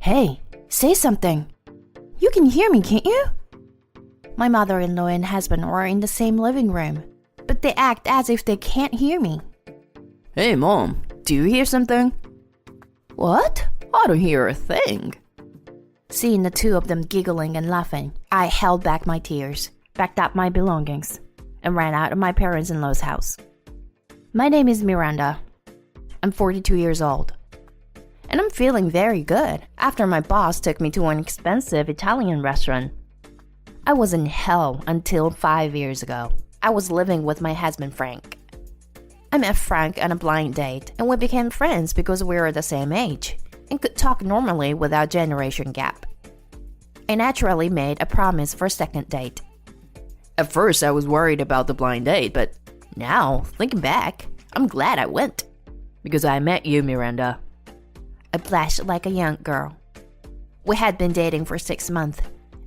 Hey, say something. You can hear me, can't you? My mother-in-law and husband are in the same living room, but they act as if they can't hear me. Hey, Mom, do you hear something? What? I don't hear a thing. Seeing the two of them giggling and laughing, I held back my tears, packed up my belongings, and ran out of my parents-in-law's house. My name is Miranda. I'm 42 years old. And I'm feeling very good after my boss took me to an expensive Italian restaurant. I was in hell until 5 years ago. I was living with my husband Frank. I met Frank on a blind date and we became friends because we were the same age and could talk normally without generation gap. I naturally made a promise for a second date. At first, I was worried about the blind date, but now, thinking back, I'm glad I went. Because I met you, Miranda. I blushed like a young girl. We had been dating for 6 months,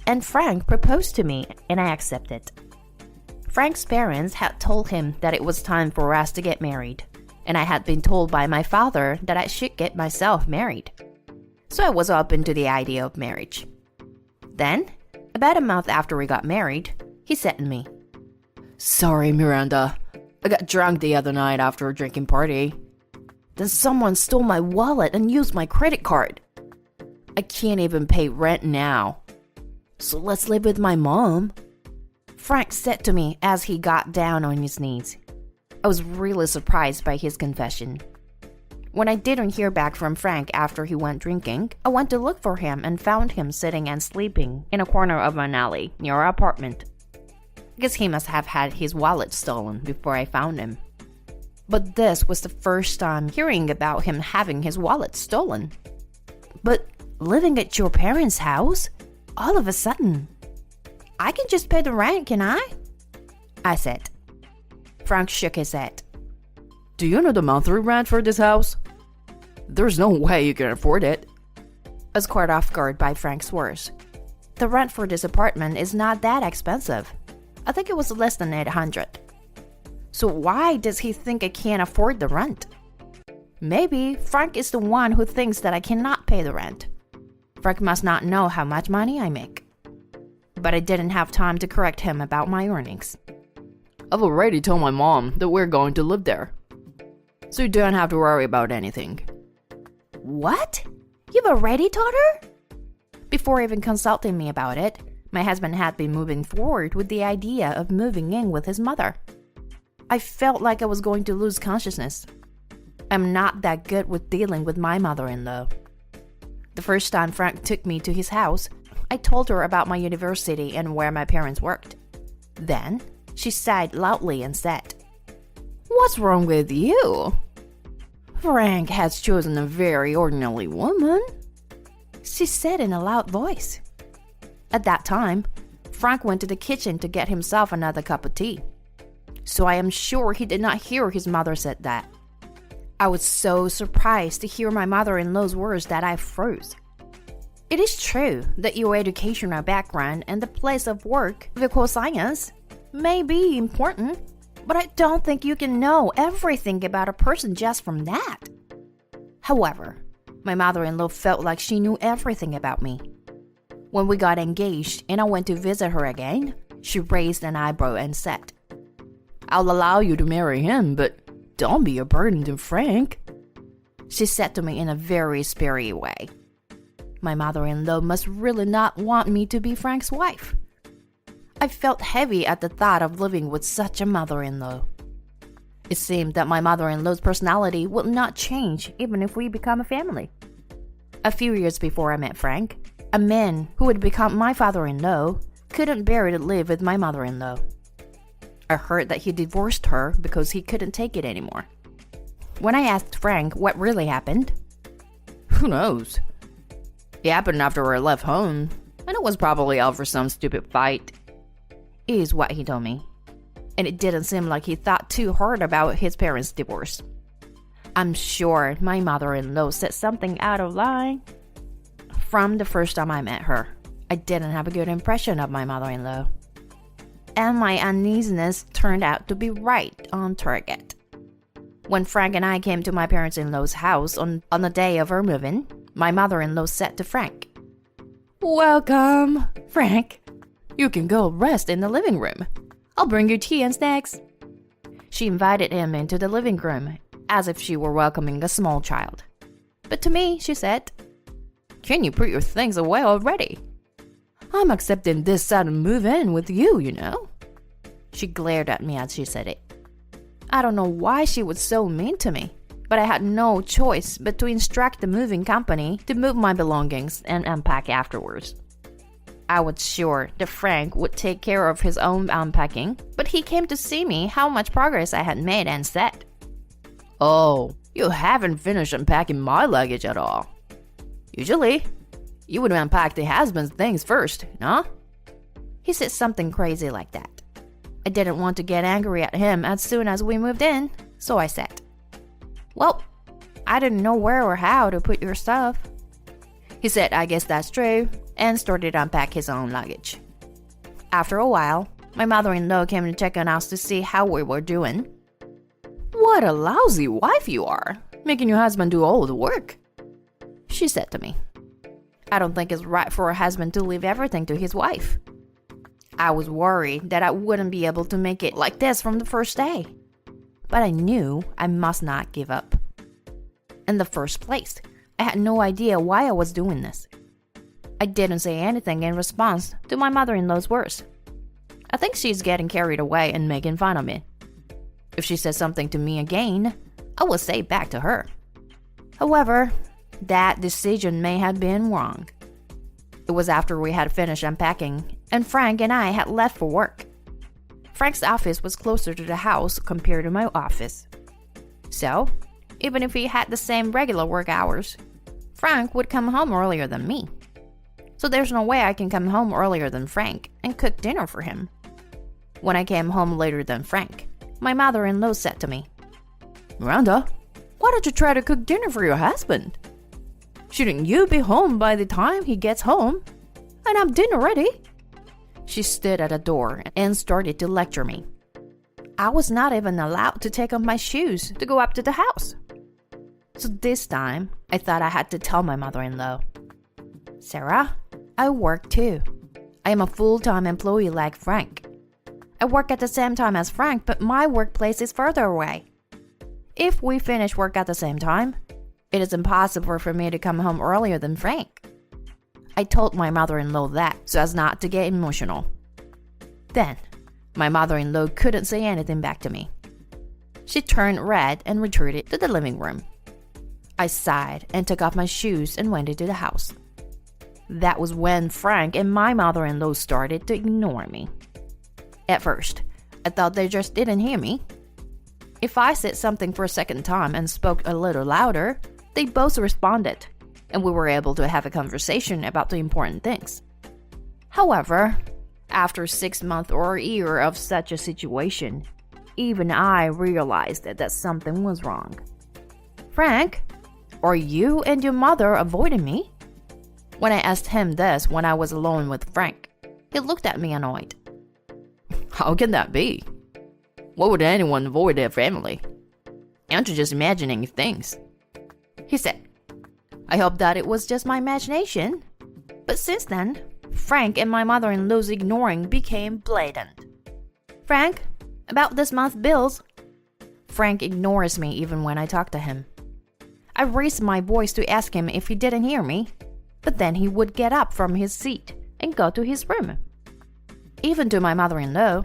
and Frank proposed to me, and I accepted. Frank's parents had told him that it was time for us to get married, and I had been told by my father that I should get myself married. So I was open to the idea of marriage. Then, about a month after we got married, he said to me, "Sorry, Miranda. I got drunk the other night after a drinking party. Then someone stole my wallet and used my credit card. I can't even pay rent now. So let's live with my mom," Frank said to me as he got down on his knees. I was really surprised by his confession. When I didn't hear back from Frank after he went drinking, I went to look for him and found him sitting and sleeping in a corner of an alley near our apartment. I guess he must have had his wallet stolen before I found him. But this was the first time hearing about him having his wallet stolen. But living at your parents' house? All of a sudden. I can just pay the rent, can I? I said. Frank shook his head. Do you know the monthly rent for this house? There's no way you can afford it. I was caught off guard by Frank's words. The rent for this apartment is not that expensive. I think it was less than $800. So why does he think I can't afford the rent? Maybe Frank is the one who thinks that I cannot pay the rent. Frank must not know how much money I make. But I didn't have time to correct him about my earnings. I've already told my mom that we're going to live there. So you don't have to worry about anything. What? You've already told her? Before even consulting me about it, my husband had been moving forward with the idea of moving in with his mother. I felt like I was going to lose consciousness. I'm not that good with dealing with my mother-in-law. The first time Frank took me to his house, I told her about my university and where my parents worked. Then, she sighed loudly and said, "What's wrong with you? Frank has chosen a very ordinary woman," she said in a loud voice. At that time, Frank went to the kitchen to get himself another cup of tea. So I am sure he did not hear his mother said that. I was so surprised to hear my mother-in-law's words that I froze. It is true that your educational background and the place of work of equal science may be important, but I don't think you can know everything about a person just from that. However, my mother-in-law felt like she knew everything about me. When we got engaged and I went to visit her again, she raised an eyebrow and said, "I'll allow you to marry him, but don't be a burden to Frank," she said to me in a very spirit way. My mother-in-law must really not want me to be Frank's wife. I felt heavy at the thought of living with such a mother-in-law. It seemed that my mother-in-law's personality would not change even if we become a family. A few years before I met Frank, a man who would become my father-in-law couldn't bear to live with my mother-in-law. I heard that he divorced her because he couldn't take it anymore. When I asked Frank what really happened, "Who knows? It happened after I left home, and it was probably out for some stupid fight," is what he told me. And it didn't seem like he thought too hard about his parents' divorce. I'm sure my mother-in-law said something out of line. From the first time I met her, I didn't have a good impression of my mother-in-law. And my uneasiness turned out to be right on target. When Frank and I came to my parents-in-law's house on the day of our move-in, my mother-in-law said to Frank, "Welcome, Frank. You can go rest in the living room. I'll bring you tea and snacks." She invited him into the living room as if she were welcoming a small child. But to me, she said, "Can you put your things away already? I'm accepting this sudden move-in with you, you know." She glared at me as she said it. I don't know why she was so mean to me, but I had no choice but to instruct the moving company to move my belongings and unpack afterwards. I was sure that Frank would take care of his own unpacking, but he came to see me how much progress I had made and said, "Oh, you haven't finished unpacking my luggage at all. Usually, you would unpack the husband's things first, no?" He said something crazy like that. I didn't want to get angry at him as soon as we moved in, so I said, "Well, I didn't know where or how to put your stuff." He said, "I guess that's true," and started to unpack his own luggage. After a while, my mother-in-law came to check on us to see how we were doing. "What a lousy wife you are, making your husband do all the work," she said to me. "I don't think it's right for a husband to leave everything to his wife." I was worried that I wouldn't be able to make it like this from the first day. But I knew I must not give up. In the first place, I had no idea why I was doing this. I didn't say anything in response to my mother-in-law's words. I think she's getting carried away and making fun of me. If she says something to me again, I will say it back to her. However, that decision may have been wrong. It was after we had finished unpacking, and Frank and I had left for work. Frank's office was closer to the house compared to my office. So, even if we had the same regular work hours, Frank would come home earlier than me. So there's no way I can come home earlier than Frank and cook dinner for him. When I came home later than Frank, my mother-in-law said to me, "Miranda, why don't you try to cook dinner for your husband? Shouldn't you be home by the time he gets home? And have dinner ready?" She stood at the door and started to lecture me. I was not even allowed to take off my shoes to go up to the house. So this time, I thought I had to tell my mother-in-law, "Sarah, I work too. I am a full-time employee like Frank. I work at the same time as Frank, but my workplace is further away. If we finish work at the same time, it is impossible for me to come home earlier than Frank." I told my mother-in-law that so as not to get emotional. Then, my mother-in-law couldn't say anything back to me. She turned red and retreated to the living room. I sighed and took off my shoes and went into the house. That was when Frank and my mother-in-law started to ignore me. At first, I thought they just didn't hear me. If I said something for a second time and spoke a little louder, they both responded, and we were able to have a conversation about the important things. However, after 6 months or a year of such a situation, even I realized that something was wrong. "Frank, are you and your mother avoiding me?" When I asked him this when I was alone with Frank, he looked at me annoyed. "How can that be? Why would anyone avoid their family? Aren't you just imagining things?" He said, I hope that it was just my imagination. But since then, Frank and my mother-in-law's ignoring became blatant. "Frank, about this month's bills." Frank ignores me even when I talk to him. I raised my voice to ask him if he didn't hear me, but then he would get up from his seat and go to his room. Even to my mother-in-law,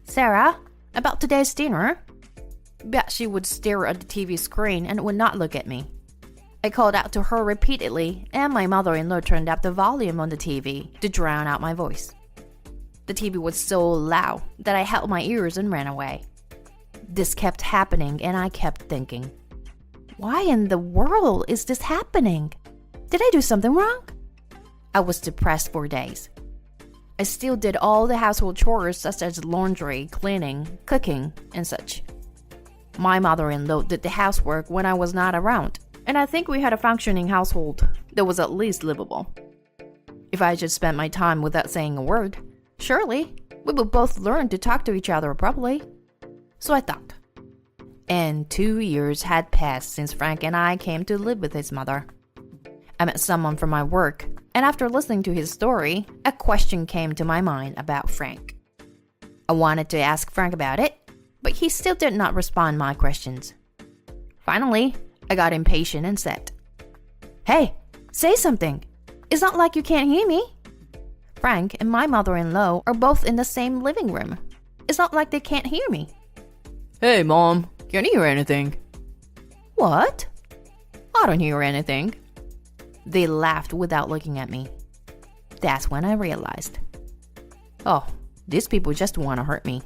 "Sarah, about today's dinner?" But she would stare at the TV screen and would not look at me. I called out to her repeatedly, and my mother-in-law turned up the volume on the TV to drown out my voice. The TV was so loud that I held my ears and ran away. This kept happening, and I kept thinking, why in the world is this happening? Did I do something wrong? I was depressed for days. I still did all the household chores such as laundry, cleaning, cooking, and such. My mother-in-law did the housework when I was not around, and I think we had a functioning household that was at least livable. If I just spent my time without saying a word, surely we would both learn to talk to each other properly. So I thought. And 2 years had passed since Frank and I came to live with his mother. I met someone from my work, and after listening to his story, a question came to my mind about Frank. I wanted to ask Frank about it, but he still did not respond my questions. Finally, I got impatient and said, "Hey, say something. It's not like you can't hear me." Frank and my mother-in-law are both in the same living room. It's not like they can't hear me. Hey, Mom, can you hear anything? What? I don't hear anything. They laughed without looking at me. That's when I realized, oh, these people just want to hurt me.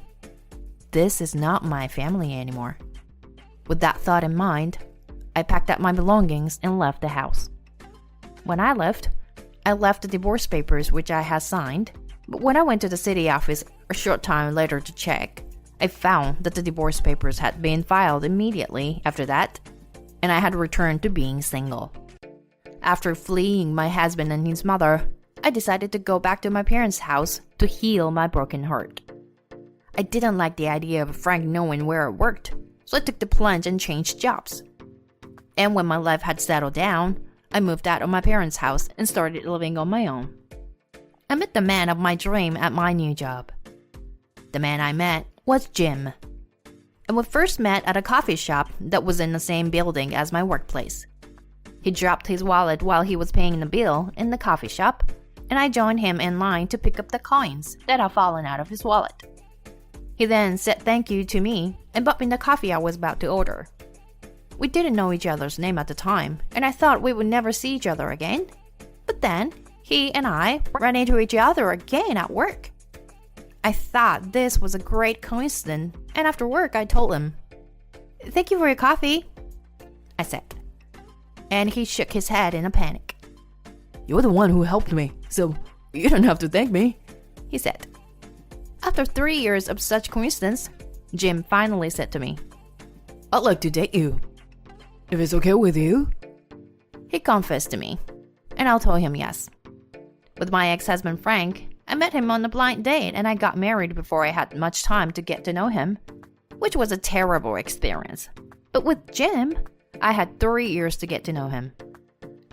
This is not my family anymore. With that thought in mind, I packed up my belongings and left the house. When I left the divorce papers which I had signed, but when I went to the city office a short time later to check, I found that the divorce papers had been filed immediately after that, and I had returned to being single. After fleeing my husband and his mother, I decided to go back to my parents' house to heal my broken heart. I didn't like the idea of Frank knowing where I worked, so I took the plunge and changed jobs. And when my life had settled down, I moved out of my parents' house and started living on my own. I met the man of my dream at my new job. The man I met was Jim. And we first met at a coffee shop that was in the same building as my workplace. He dropped his wallet while he was paying the bill in the coffee shop, and I joined him in line to pick up the coins that had fallen out of his wallet. He then said thank you to me and bought me the coffee I was about to order. We didn't know each other's name at the time, and I thought we would never see each other again. But then, he and I ran into each other again at work. I thought this was a great coincidence, and after work I told him, "Thank you for your coffee," I said. And he shook his head in a panic. "You're the one who helped me, so you don't have to thank me," he said. After 3 years of such coincidence, Jim finally said to me, "I'd like to date you. If it's okay with you?" He confessed to me, and I told him yes. With my ex-husband Frank, I met him on a blind date and I got married before I had much time to get to know him, which was a terrible experience. But with Jim, I had 3 years to get to know him.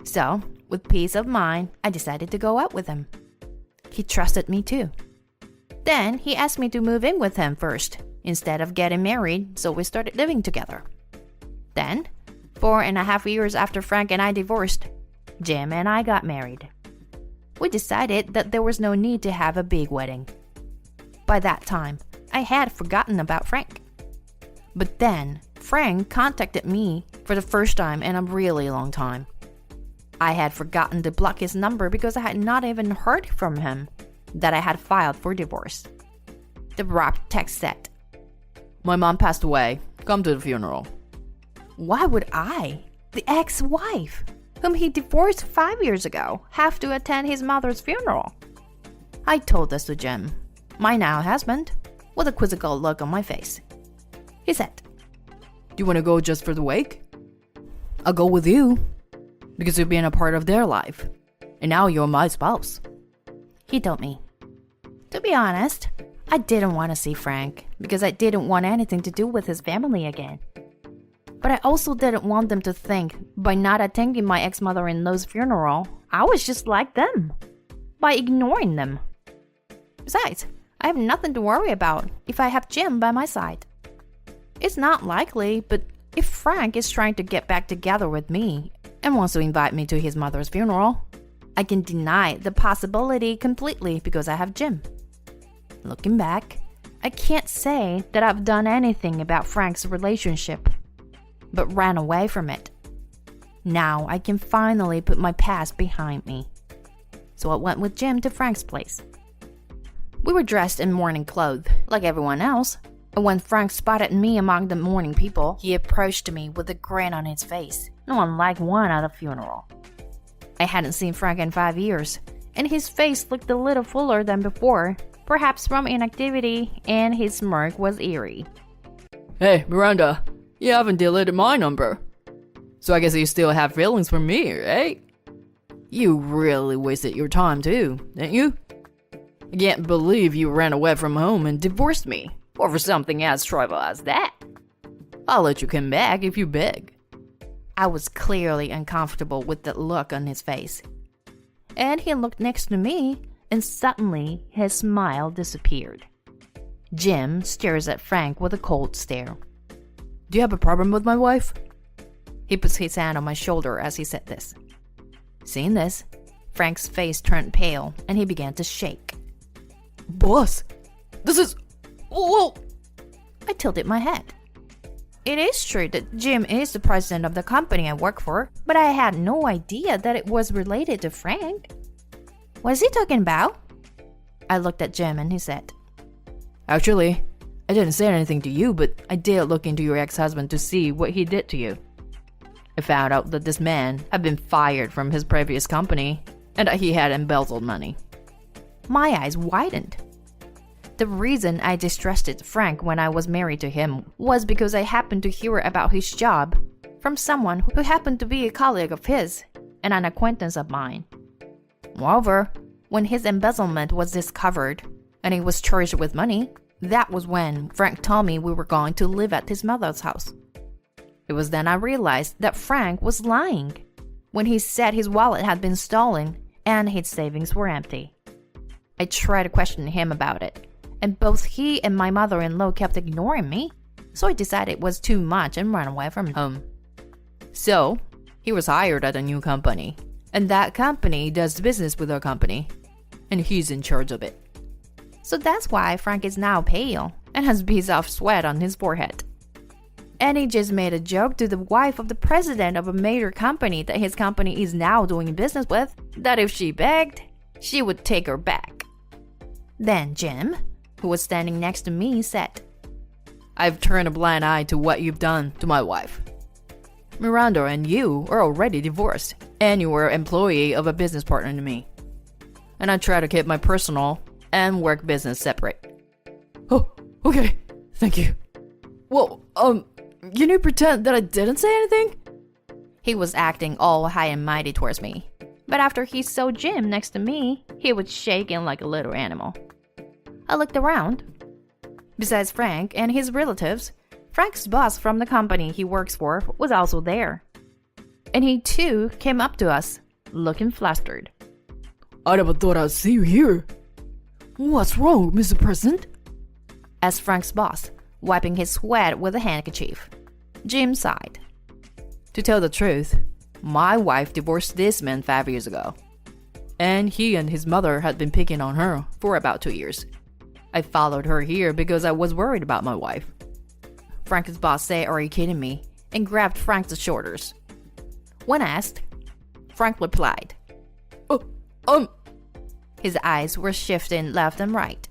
So, with peace of mind, I decided to go out with him. He trusted me too. Then he asked me to move in with him first, instead of getting married, so we started living together. Then, 4.5 years after Frank and I divorced, Jim and I got married. We decided that there was no need to have a big wedding. By that time, I had forgotten about Frank. But then, Frank contacted me for the first time in a really long time. I had forgotten to block his number because I had not even heard from him that I had filed for divorce. The wrapped text said, "My mom passed away. Come to the funeral." Why would I, the ex-wife, whom he divorced 5 years ago, have to attend his mother's funeral? I told this to Jim, my now husband, with a quizzical look on my face. He said, "Do you want to go just for the wake?" "I'll go with you, because you've been a part of their life, and now you're my spouse," he told me. To be honest, I didn't want to see Frank, because I didn't want anything to do with his family again. But I also didn't want them to think, by not attending my ex-mother-in-law's funeral, I was just like them, by ignoring them. Besides, I have nothing to worry about if I have Jim by my side. It's not likely, but if Frank is trying to get back together with me and wants to invite me to his mother's funeral, I can deny the possibility completely because I have Jim. Looking back, I can't say that I've done anything about Frank's relationship, but ran away from it. Now I can finally put my past behind me. So I went with Jim to Frank's place. We were dressed in mourning clothes, like everyone else, and when Frank spotted me among the mourning people, he approached me with a grin on his face, unlike one at a funeral. I hadn't seen Frank in 5 years, and his face looked a little fuller than before, perhaps from inactivity, and his smirk was eerie. "Hey, Miranda, you haven't deleted my number. So I guess you still have feelings for me, right? You really wasted your time too, didn't you? I can't believe you ran away from home and divorced me over something as trivial as that. I'll let you come back if you beg." I was clearly uncomfortable with the look on his face. And he looked next to me, and suddenly his smile disappeared. Jim stares at Frank with a cold stare. Do you have a problem with my wife? He puts his hand on my shoulder as he said this. Seeing this, Frank's face turned pale and he began to shake. Boss, this is... Whoa! I tilted my head. It is true that Jim is the president of the company I work for, but I had no idea that it was related to Frank. What is he talking about? I looked at Jim and he said, Actually, I didn't say anything to you, but I did look into your ex-husband to see what he did to you. I found out that this man had been fired from his previous company and that he had embezzled money. My eyes widened. The reason I distrusted Frank when I was married to him was because I happened to hear about his job from someone who happened to be a colleague of his and an acquaintance of mine. Moreover, when his embezzlement was discovered and he was charged with money, that was when Frank told me we were going to live at his mother's house. It was then I realized that Frank was lying when he said his wallet had been stolen and his savings were empty. I tried to question him about it, and both he and my mother-in-law kept ignoring me, so I decided it was too much and ran away from home. So, he was hired at a new company, and that company does business with our company, and he's in charge of it. So that's why Frank is now pale and has beads of sweat on his forehead. And he just made a joke to the wife of the president of a major company that his company is now doing business with, that if she begged, she would take her back. Then Jim, who was standing next to me, said, I've turned a blind eye to what you've done to my wife. Miranda and you are already divorced, and you were an employee of a business partner to me. And I try to keep my personal and work business separate. Oh, okay. Thank you. Well, can you pretend that I didn't say anything? He was acting all high and mighty towards me, but after he saw Jim next to me, he was shaking like a little animal. I looked around. Besides Frank and his relatives, Frank's boss from the company he works for was also there. And he too came up to us, looking flustered. I never thought I'd see you here. What's wrong, Mr. President? Asked Frank's boss, wiping his sweat with a handkerchief. Jim sighed. To tell the truth, my wife divorced this man 5 years ago. And he and his mother had been picking on her for about 2 years. I followed her here because I was worried about my wife. Frank's boss said, are you kidding me? And grabbed Frank's shoulders. When asked, Frank replied, His eyes were shifting left and right.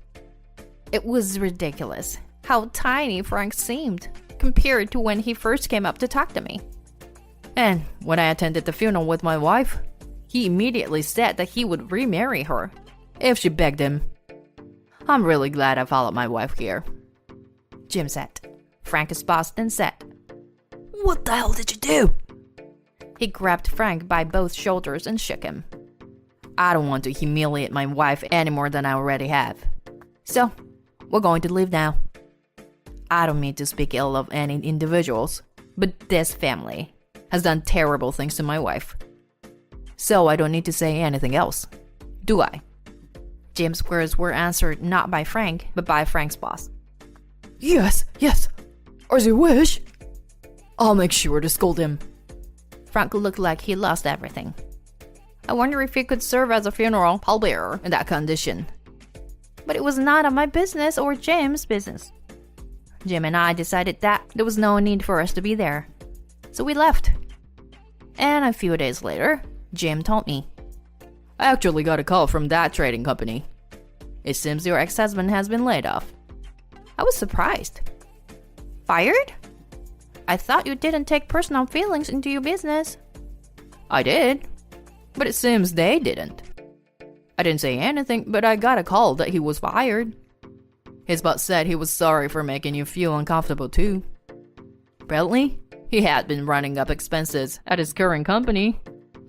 It was ridiculous how tiny Frank seemed compared to when he first came up to talk to me. And when I attended the funeral with my wife, he immediately said that he would remarry her if she begged him. I'm really glad I followed my wife here, Jim said. Frank's boss then said, What the hell did you do? He grabbed Frank by both shoulders and shook him. I don't want to humiliate my wife any more than I already have. So, we're going to leave now. I don't mean to speak ill of any individuals, but this family has done terrible things to my wife. So I don't need to say anything else, do I? Jim's words were answered not by Frank, but by Frank's boss. Yes, as you wish. I'll make sure to scold him. Frank looked like he lost everything. I wonder if he could serve as a funeral pallbearer in that condition. But it was none of my business or Jim's business. Jim and I decided that there was no need for us to be there. So we left. And a few days later, Jim told me, I actually got a call from that trading company. It seems your ex-husband has been laid off. I was surprised. Fired? I thought you didn't take personal feelings into your business. I did, but it seems they didn't. I didn't say anything, but I got a call that he was fired. His boss said he was sorry for making you feel uncomfortable too. Apparently, he had been running up expenses at his current company,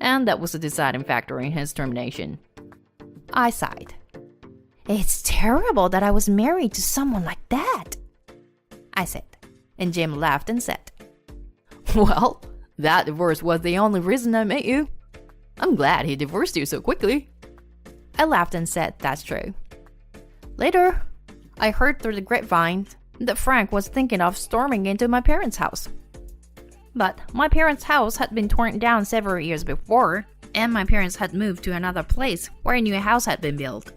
and that was a deciding factor in his termination. I sighed. It's terrible that I was married to someone like that, I said, and Jim laughed and said, Well, That divorce was the only reason I met you. I'm glad he divorced you so quickly. I laughed and said that's true. Later, I heard through the grapevine that Frank was thinking of storming into my parents' house. But my parents' house had been torn down several years before, and my parents had moved to another place where a new house had been built.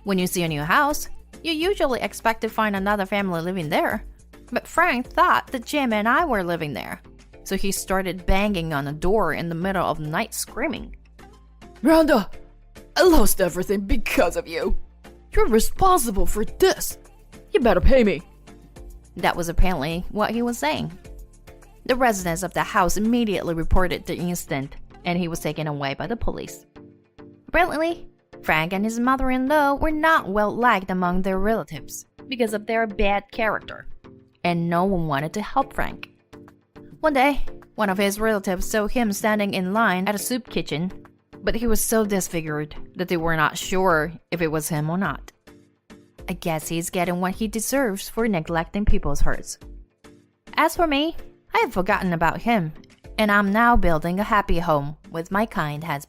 When you see a new house, you usually expect to find another family living there. But Frank thought that Jim and I were living there, so he started banging on the door in the middle of the night screaming. Miranda, I lost everything because of you. You're responsible for this. You better pay me. That was apparently what he was saying. The residents of the house immediately reported the incident, and he was taken away by the police. Apparently, Frank and his mother-in-law were not well liked among their relatives because of their bad character, and no one wanted to help Frank. One day, one of his relatives saw him standing in line at a soup kitchen, but he was so disfigured that they were not sure if it was him or not. I guess he's getting what he deserves for neglecting people's hurts. As for me, I have forgotten about him, and I'm now building a happy home with my kind husband.